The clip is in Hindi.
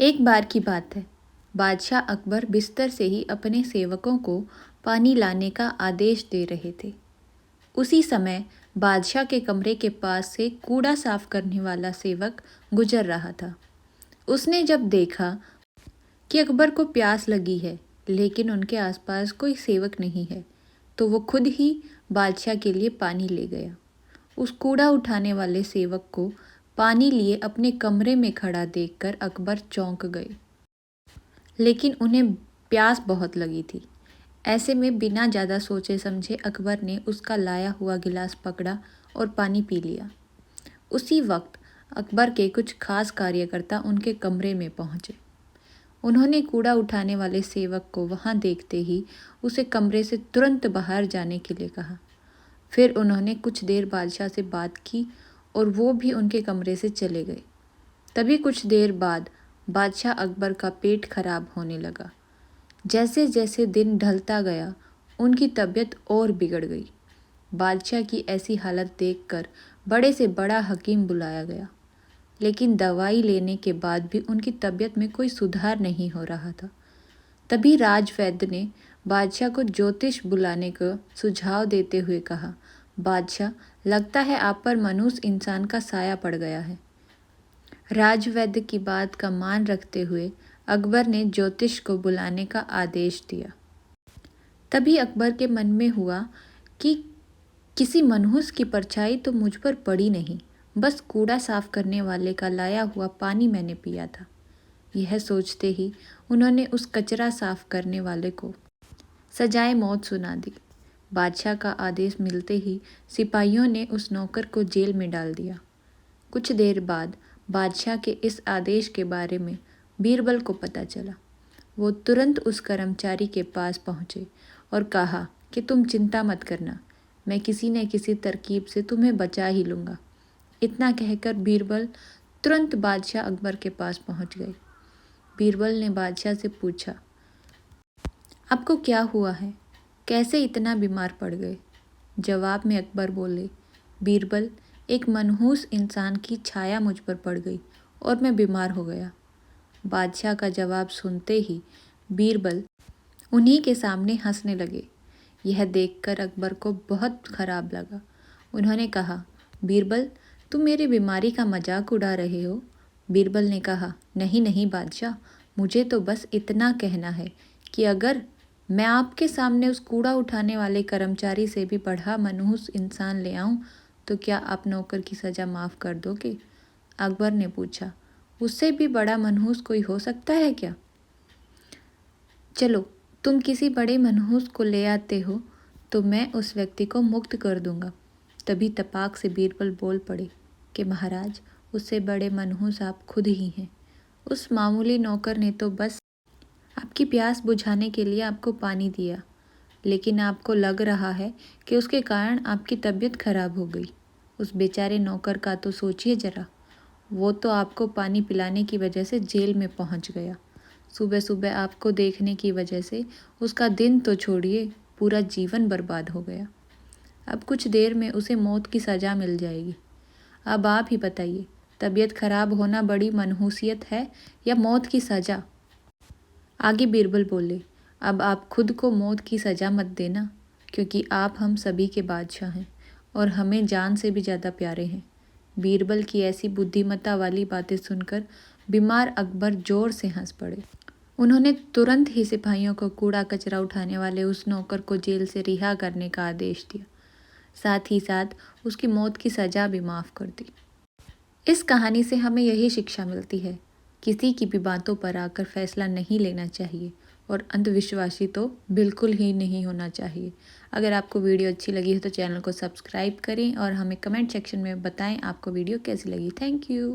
एक बार की बात है। बादशाह अकबर बिस्तर से ही अपने सेवकों को पानी लाने का आदेश दे रहे थे। उसी समय बादशाह के कमरे के पास से कूड़ा साफ करने वाला सेवक गुजर रहा था। उसने जब देखा कि अकबर को प्यास लगी है लेकिन उनके आसपास कोई सेवक नहीं है, तो वो खुद ही बादशाह के लिए पानी ले गया। उस कूड़ा उठाने वाले सेवक को पानी लिए अपने कमरे में खड़ा देखकर अकबर चौंक गए, लेकिन उन्हें प्यास बहुत लगी थी। ऐसे में बिना ज़्यादा सोचे समझे अकबर ने उसका लाया हुआ गिलास पकड़ा और पानी पी लिया। उसी वक्त अकबर के कुछ खास कार्यकर्ता उनके कमरे में पहुंचे। उन्होंने कूड़ा उठाने वाले सेवक को वहां देखते ही उसे कमरे से तुरंत बाहर जाने के लिए कहा। फिर उन्होंने कुछ देर बादशाह से बात की और वो भी उनके कमरे से चले गए। तभी कुछ देर बाद बादशाह अकबर का पेट खराब होने लगा। जैसे जैसे दिन ढलता गया उनकी तबीयत और बिगड़ गई। बादशाह की ऐसी हालत देखकर बड़े से बड़ा हकीम बुलाया गया, लेकिन दवाई लेने के बाद भी उनकी तबीयत में कोई सुधार नहीं हो रहा था। तभी राजवैद्य ने बादशाह को ज्योतिष बुलाने का सुझाव देते हुए कहा, बादशाह, लगता है आप पर मनुष्य इंसान का साया पड़ गया है। राजवैद्य की बात का मान रखते हुए अकबर ने ज्योतिष को बुलाने का आदेश दिया। तभी अकबर के मन में हुआ कि किसी मनहूस की परछाई तो मुझ पर पड़ी नहीं, बस कूड़ा साफ करने वाले का लाया हुआ पानी मैंने पिया था। यह सोचते ही उन्होंने उस कचरा साफ करने वाले को सजाए मौत सुना दी। बादशाह का आदेश मिलते ही सिपाहियों ने उस नौकर को जेल में डाल दिया। कुछ देर बाद बादशाह के इस आदेश के बारे में बीरबल को पता चला। वो तुरंत उस कर्मचारी के पास पहुंचे और कहा कि तुम चिंता मत करना, मैं किसी न किसी तरकीब से तुम्हें बचा ही लूँगा। इतना कहकर बीरबल तुरंत बादशाह अकबर के पास पहुंच गए। बीरबल ने बादशाह से पूछा, आपको क्या हुआ है? कैसे इतना बीमार पड़ गए? जवाब में अकबर बोले, बीरबल, एक मनहूस इंसान की छाया मुझ पर पड़ गई और मैं बीमार हो गया। बादशाह का जवाब सुनते ही बीरबल उन्हीं के सामने हंसने लगे। यह देखकर अकबर को बहुत खराब लगा। उन्होंने कहा, बीरबल, तुम मेरी बीमारी का मजाक उड़ा रहे हो? बीरबल ने कहा, नहीं नहीं बादशाह, मुझे तो बस इतना कहना है कि अगर मैं आपके सामने उस कूड़ा उठाने वाले कर्मचारी से भी बढ़ा मनहूस इंसान ले आऊं, तो क्या आप नौकर की सज़ा माफ़ कर दोगे? अकबर ने पूछा, उससे भी बड़ा मनहूस कोई हो सकता है क्या? चलो, तुम किसी बड़े मनहूस को ले आते हो तो मैं उस व्यक्ति को मुक्त कर दूंगा। तभी तपाक से बीरबल बोल पड़े कि महाराज, उससे बड़े मनहूस आप खुद ही हैं। उस मामूली नौकर ने तो बस आपकी प्यास बुझाने के लिए आपको पानी दिया, लेकिन आपको लग रहा है कि उसके कारण आपकी तबीयत खराब हो गई। उस बेचारे नौकर का तो सोचिए जरा, वो तो आपको पानी पिलाने की वजह से जेल में पहुंच गया। सुबह सुबह आपको देखने की वजह से उसका दिन तो छोड़िए, पूरा जीवन बर्बाद हो गया। अब कुछ देर में उसे मौत की सज़ा मिल जाएगी। अब आप ही बताइए, तबीयत खराब होना बड़ी मनहूसियत है या मौत की सज़ा? आगे बीरबल बोले, अब आप खुद को मौत की सज़ा मत देना, क्योंकि आप हम सभी के बादशाह हैं और हमें जान से भी ज़्यादा प्यारे हैं। बीरबल की ऐसी बुद्धिमत्ता वाली बातें सुनकर बीमार अकबर जोर से हंस पड़े। उन्होंने तुरंत ही सिपाहियों को कूड़ा कचरा उठाने वाले उस नौकर को जेल से रिहा करने का आदेश दिया। साथ ही साथ उसकी मौत की सज़ा भी माफ़ कर दी। इस कहानी से हमें यही शिक्षा मिलती है, किसी की भी बातों पर आकर फैसला नहीं लेना चाहिए और अंधविश्वासी तो बिल्कुल ही नहीं होना चाहिए। अगर आपको वीडियो अच्छी लगी हो तो चैनल को सब्सक्राइब करें और हमें कमेंट सेक्शन में बताएं आपको वीडियो कैसी लगी। Thank you.